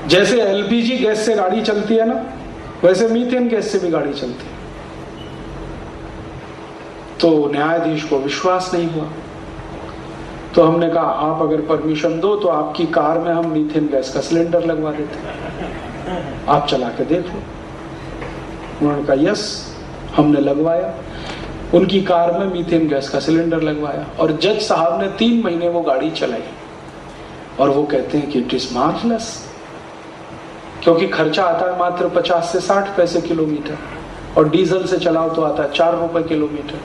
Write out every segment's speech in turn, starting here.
जैसे LPG gas से गाड़ी चलती है ना, वैसे मीथेन गैस से भी गाड़ी चलती है। तो न्यायाधीश को विश्वास नहीं हुआ, तो हमने कहा आप अगर परमिशन दो तो आपकी कार में हम मीथेन गैस का सिलेंडर लगवा देते हैं, आप चला के देख लो। उन्होंने कहा यस, हमने लगवाया, उनकी कार में मीथेन गैस का सिलेंडर लगवाया, और जज साहब ने 3 महीने वो गाड़ी चलाई, और वो कहते हैं कि इट इज मार्वलस, क्योंकि खर्चा आता है मात्र 50 से 60 पैसे किलोमीटर, और डीजल से चलाओ तो आता है 4 रुपए किलोमीटर,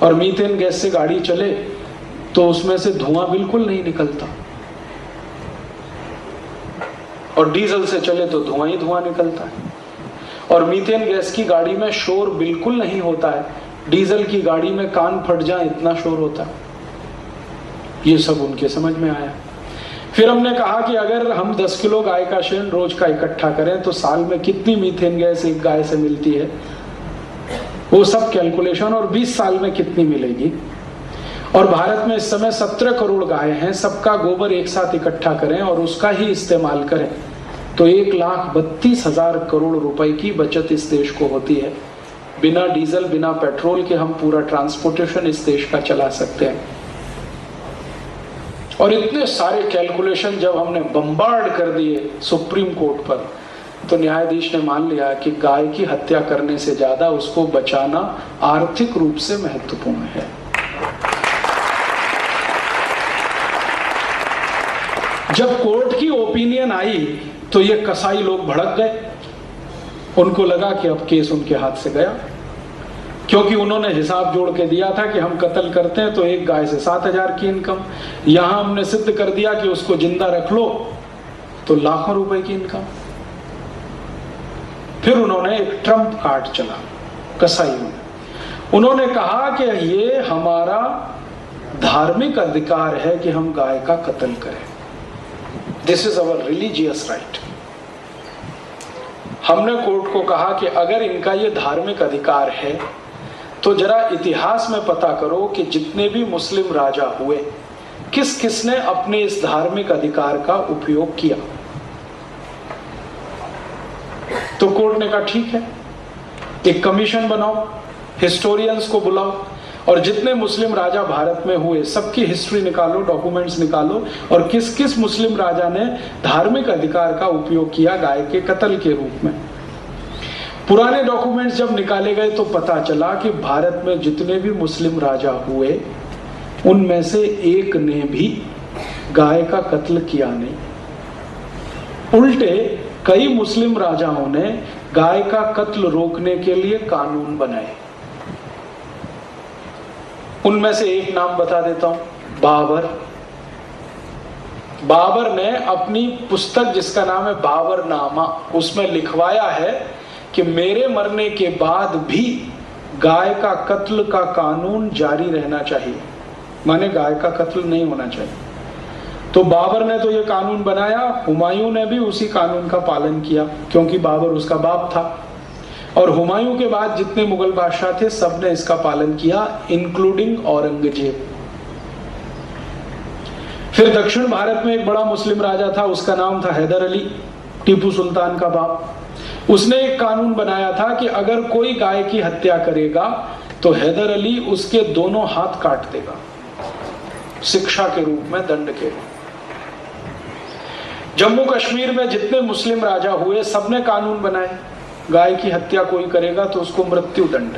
और मीथेन गैस से गाड़ी चले तो उसमें से धुआं बिल्कुल नहीं निकलता, और डीजल से चले तो धुआं ही धुआं निकलता है, और मीथेन गैस की गाड़ी में शोर बिल्कुल नहीं होता है, डीजल की गाड़ी में कान फट जाए इतना शोर होता है। ये सब उनके समझ में आया। फिर हमने कहा कि अगर हम 10 किलो गाय का शेण रोज का इकट्ठा करें तो साल में कितनी मीथेन गैस एक गाय से मिलती है, वो सब कैलकुलेशन, और 20 साल में कितनी मिलेगी। और भारत में इस समय 17 करोड़ गाय हैं, सबका गोबर एक साथ इकट्ठा करें और उसका ही इस्तेमाल करें तो 1,32,000 करोड़ रुपए की बचत इस देश को होती है। बिना डीजल बिना पेट्रोल के हम पूरा ट्रांसपोर्टेशन इस देश का चला सकते हैं। और इतने सारे कैलकुलेशन जब हमने बम्बार्ड कर दिए सुप्रीम कोर्ट पर, तो न्यायाधीश ने मान लिया कि गाय की हत्या करने से ज्यादा उसको बचाना आर्थिक रूप से महत्वपूर्ण है। जब कोर्ट की ओपिनियन आई तो ये कसाई लोग भड़क गए, उनको लगा कि अब केस उनके हाथ से गया, क्योंकि उन्होंने हिसाब जोड़ के दिया था कि हम कत्ल करते हैं तो एक गाय से 7,000 की इनकम, यहां हमने सिद्ध कर दिया कि उसको जिंदा रख लो तो लाखों रुपए की इनकम। फिर उन्होंने एक ट्रम्प कार्ड चला कसाईयों ने, उन्होंने कहा कि ये हमारा धार्मिक अधिकार है कि हम गाय का कत्ल करें, this is our religious right. हमने कोर्ट को कहा कि अगर इनका ये धार्मिक अधिकार है तो जरा इतिहास में पता करो कि जितने भी मुस्लिम राजा हुए किस किसने अपने इस धार्मिक अधिकार का उपयोग किया। तो कोर्ट ने कहा ठीक है, एक कमीशन बनाओ, हिस्टोरियंस को बुलाओ, और जितने मुस्लिम राजा भारत में हुए सबकी हिस्ट्री निकालो, डॉक्यूमेंट्स निकालो, और किस किस मुस्लिम राजा ने धार्मिक अधिकार का उपयोग किया गाय के कत्ल के रूप में। पुराने डॉक्यूमेंट्स जब निकाले गए तो पता चला कि भारत में जितने भी मुस्लिम राजा हुए उनमें से एक ने भी गाय का कत्ल किया नहीं। उल्टे कई मुस्लिम राजाओं ने गाय का कत्ल रोकने के लिए कानून बनाए। उनमें से एक नाम बता देता हूं, बाबर। बाबर ने अपनी पुस्तक जिसका नाम है बाबरनामा, उसमें लिखवाया है कि मेरे मरने के बाद भी गाय का कत्ल का कानून जारी रहना चाहिए, माने गाय का कत्ल नहीं होना चाहिए। तो बाबर ने तो ये कानून बनाया, हुमायूं ने भी उसी कानून का पालन किया क्योंकि बाबर उसका बाप था, और हुमायूं के बाद जितने मुगल बादशाह थे सबने इसका पालन किया, इंक्लूडिंग औरंगजेब। फिर दक्षिण भारत में एक बड़ा मुस्लिम राजा था, उसका नाम था हैदर अली, टीपू सुल्तान का बाप। उसने एक कानून बनाया था कि अगर कोई गाय की हत्या करेगा तो हैदर अली उसके दोनों हाथ काट देगा, शिक्षा के रूप में, दंड के रूप। जम्मू कश्मीर में जितने मुस्लिम राजा हुए सबने कानून बनाए, गाय की हत्या कोई करेगा तो उसको मृत्यु दंड।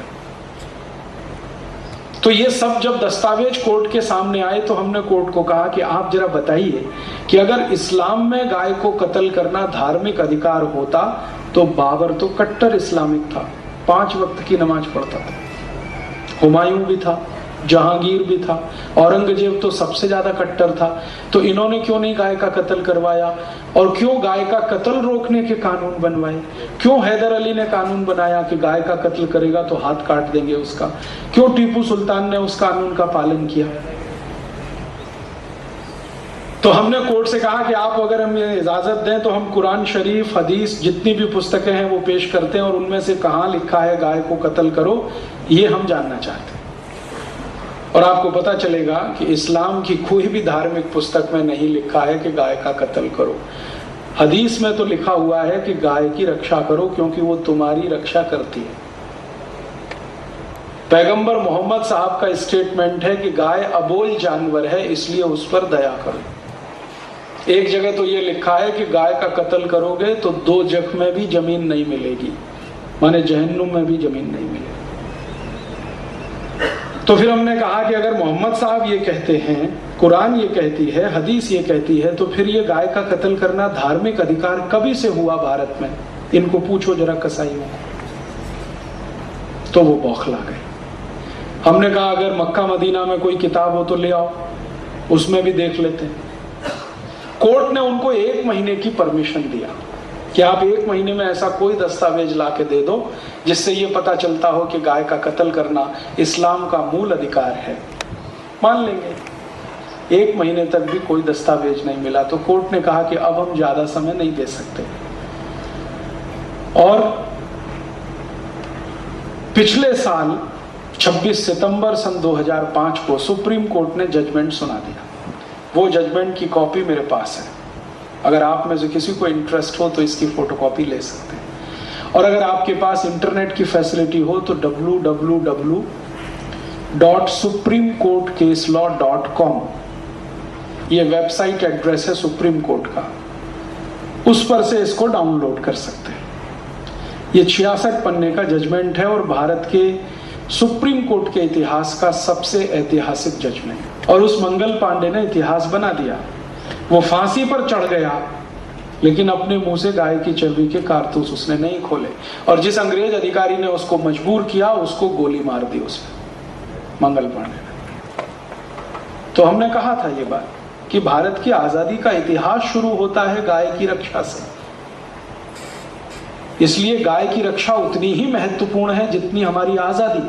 तो ये सब जब दस्तावेज कोर्ट के सामने आए तो हमने कोर्ट को कहा कि आप जरा बताइए कि अगर इस्लाम में गाय को कत्ल करना धार्मिक अधिकार होता तो बाबर तो कट्टर इस्लामिक था, 5 वक्त की नमाज पढ़ता था, हुमायूं भी था, जहांगीर भी था, औरंगजेब तो सबसे ज्यादा कट्टर था। तो इन्होंने क्यों नहीं गाय का कत्ल करवाया, और क्यों गाय का कत्ल रोकने के कानून बनवाए? क्यों हैदर अली ने कानून बनाया कि गाय का कत्ल करेगा तो हाथ काट देंगे उसका? क्यों टीपू सुल्तान ने उस कानून का पालन किया? तो हमने कोर्ट से कहा कि आप अगर हमें इजाजत दें तो हम कुरान शरीफ, हदीस, जितनी भी पुस्तकें हैं वो पेश करते हैं, और उनमें से कहां लिखा है गाय को कत्ल करो, ये हम जानना चाहते हैं। और आपको पता चलेगा कि इस्लाम की कोई भी धार्मिक पुस्तक में नहीं लिखा है कि गाय का कत्ल करो। हदीस में तो लिखा हुआ है कि गाय की रक्षा करो क्योंकि वो तुम्हारी रक्षा करती है। पैगंबर मोहम्मद साहब का स्टेटमेंट है कि गाय अबोल जानवर है, इसलिए उस पर दया करो। एक जगह तो ये लिखा है कि गाय का कत्ल करोगे तो 2 जख में भी जमीन नहीं मिलेगी, माने जहन्नुम में भी जमीन नहीं मिलेगी। तो फिर हमने कहा कि अगर मोहम्मद साहब ये कहते हैं, कुरान ये कहती है, हदीस ये कहती है, तो फिर ये गाय का कत्ल करना धार्मिक अधिकार कभी से हुआ भारत में? इनको पूछो जरा कसाईयों को। तो वो बौखला गए। हमने कहा अगर मक्का मदीना में कोई किताब हो तो ले आओ, उसमें भी देख लेते हैं। कोर्ट ने उनको 1 महीने की परमिशन दिया कि आप 1 महीने में ऐसा कोई दस्तावेज ला के दे दो जिससे ये पता चलता हो कि गाय का कत्ल करना इस्लाम का मूल अधिकार है। मान लेंगे। 1 महीने तक भी कोई दस्तावेज नहीं मिला तो कोर्ट ने कहा कि अब हम ज्यादा समय नहीं दे सकते। और पिछले साल 26 सितंबर सन 2005 को सुप्रीम कोर्ट ने जजमेंट सुना दिया। वो जजमेंट की कॉपी मेरे पास है, अगर आप में से किसी को इंटरेस्ट हो तो इसकी फोटोकॉपी ले सकते हैं। और अगर आपके पास इंटरनेट की फैसिलिटी हो तो www.supremecourtcaselaw.com ये वेबसाइट एड्रेस है सुप्रीम कोर्ट का, उस पर से इसको डाउनलोड कर सकते हैं। ये 66 पन्ने का जजमेंट है और भारत के सुप्रीम कोर्ट के इतिहास का सबसे ऐतिहासिक जजमेंट। और उस मंगल पांडे ने इतिहास बना दिया। वो फांसी पर चढ़ गया लेकिन अपने मुंह से गाय की चर्बी के कारतूस उसने नहीं खोले, और जिस अंग्रेज अधिकारी ने उसको मजबूर किया उसको गोली मार दी उसने, मंगल पांडे ने। तो हमने कहा था ये बात कि भारत की आजादी का इतिहास शुरू होता है गाय की रक्षा से। इसलिए गाय की रक्षा उतनी ही महत्वपूर्ण है जितनी हमारी आजादी।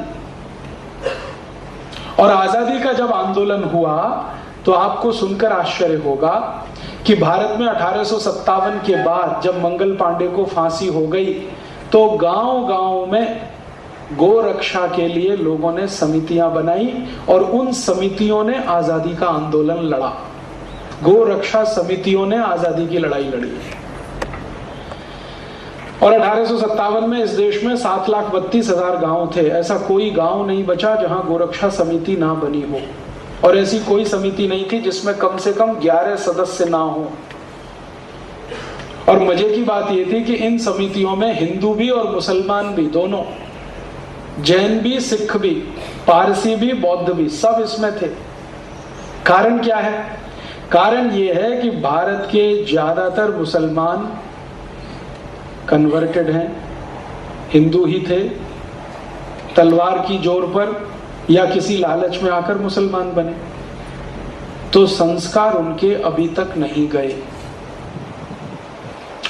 और आजादी का जब आंदोलन हुआ तो आपको सुनकर आश्चर्य होगा कि भारत में 1857 के बाद जब मंगल पांडे को फांसी हो गई तो गांव-गांव में गो रक्षा के लिए लोगों ने समितियां बनाई और उन समितियों ने आजादी का आंदोलन लड़ा। गो रक्षा समितियों ने आजादी की लड़ाई लड़ी। और 1857 में इस देश में 7,32,000 गांव थे। ऐसा कोई गांव नहीं बचा जहां गोरक्षा समिति ना बनी हो, और ऐसी कोई समिति नहीं थी जिसमें कम से कम 11 सदस्य ना हो। और मजे की बात यह थी कि इन समितियों में हिंदू भी और मुसलमान भी दोनों, जैन भी, सिख भी, पारसी भी, बौद्ध भी, सब इसमें थे। कारण क्या है? कारण यह है कि भारत के ज्यादातर मुसलमान कन्वर्टेड हैं, हिंदू ही थे, तलवार की जोर पर या किसी लालच में आकर मुसलमान बने, तो संस्कार उनके अभी तक नहीं गए।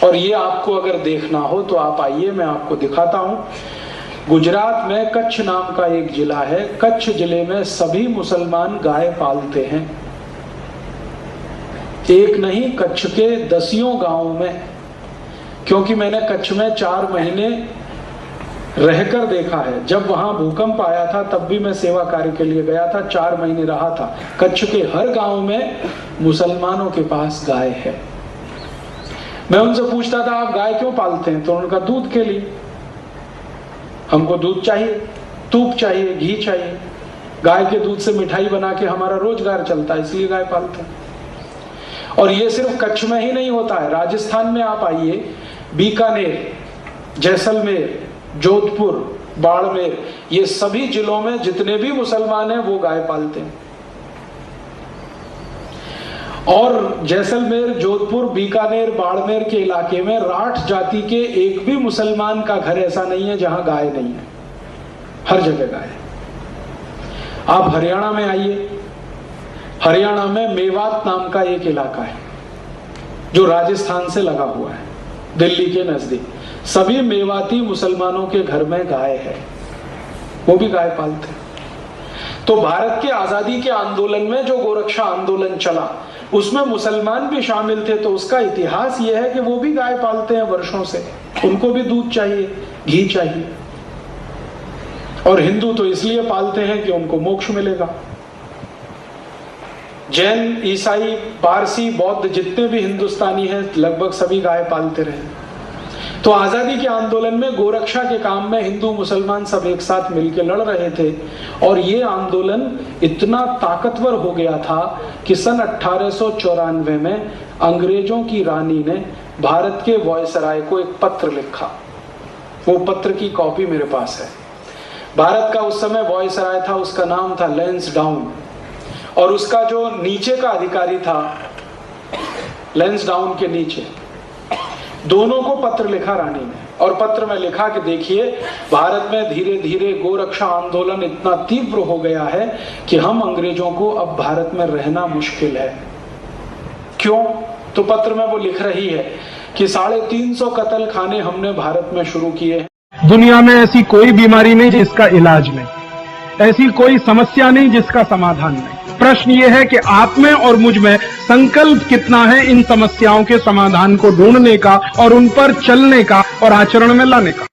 और ये आपको अगर देखना हो तो आप आइए, मैं आपको दिखाता हूं। गुजरात में कच्छ नाम का एक जिला है। कच्छ जिले में सभी मुसलमान गाय पालते हैं। एक नहीं, कच्छ के 10 गांवों में, क्योंकि मैंने कच्छ में 4 महीने रहकर देखा है। जब वहां भूकंप आया था तब भी मैं सेवा कार्य के लिए गया था, 4 महीने रहा था। कच्छ के हर गांव में मुसलमानों के पास गाय है। मैं उनसे पूछता था आप गाय क्यों पालते हैं, तो उनका दूध के लिए। हमको दूध चाहिए, तूप चाहिए, घी चाहिए। गाय के दूध से मिठाई बना के हमारा रोजगार चलता है, इसलिए गाय पालते हैं। और ये सिर्फ कच्छ में ही नहीं होता है। राजस्थान में आप आइए, बीकानेर, जैसलमेर, जोधपुर, बाड़मेर, ये सभी जिलों में जितने भी मुसलमान हैं वो गाय पालते हैं। और जैसलमेर, जोधपुर, बीकानेर, बाड़मेर के इलाके में राठ जाति के एक भी मुसलमान का घर ऐसा नहीं है जहां गाय नहीं है। हर जगह गाय। आप हरियाणा में आइए, हरियाणा में मेवात नाम का एक इलाका है जो राजस्थान से लगा हुआ है, दिल्ली के नजदीक। सभी मेवाती मुसलमानों के घर में गाय है, वो भी गाय पालते हैं। तो भारत के आजादी के आंदोलन में जो गोरक्षा आंदोलन चला उसमें मुसलमान भी शामिल थे। तो उसका इतिहास यह है कि वो भी गाय पालते हैं वर्षों से, उनको भी दूध चाहिए, घी चाहिए। और हिंदू तो इसलिए पालते हैं कि उनको मोक्ष मिलेगा। जैन, ईसाई, पारसी, बौद्ध जितने भी हिंदुस्तानी हैं लगभग सभी गाय पालते रहे। तो आजादी के आंदोलन में गोरक्षा के काम में हिंदू मुसलमान सब एक साथ मिलकर लड़ रहे थे और ये आंदोलन इतना ताकतवर हो गया था कि सन 1894 में अंग्रेजों की रानी ने भारत के वायसराय को एक पत्र लिखा। वो पत्र की कॉपी मेरे पास है। भारत का उस समय वायसराय था, उसका नाम था लैंसडाउन, और उसका जो नीचे का अधिकारी था लैंसडाउन के नीचे, दोनों को पत्र लिखा रानी ने, और पत्र में लिखा कि देखिए भारत में धीरे धीरे गोरक्षा आंदोलन इतना तीव्र हो गया है कि हम अंग्रेजों को अब भारत में रहना मुश्किल है। क्यों? तो पत्र में वो लिख रही है कि 350 कत्ल खाने हमने भारत में शुरू किए हैं। दुनिया में ऐसी कोई बीमारी नहीं जिसका इलाज नहीं, ऐसी कोई समस्या नहीं जिसका समाधान नहीं। प्रश्न ये है कि आप में और मुझ में संकल्प कितना है इन समस्याओं के समाधान को ढूंढने का और उन पर चलने का और आचरण में लाने का।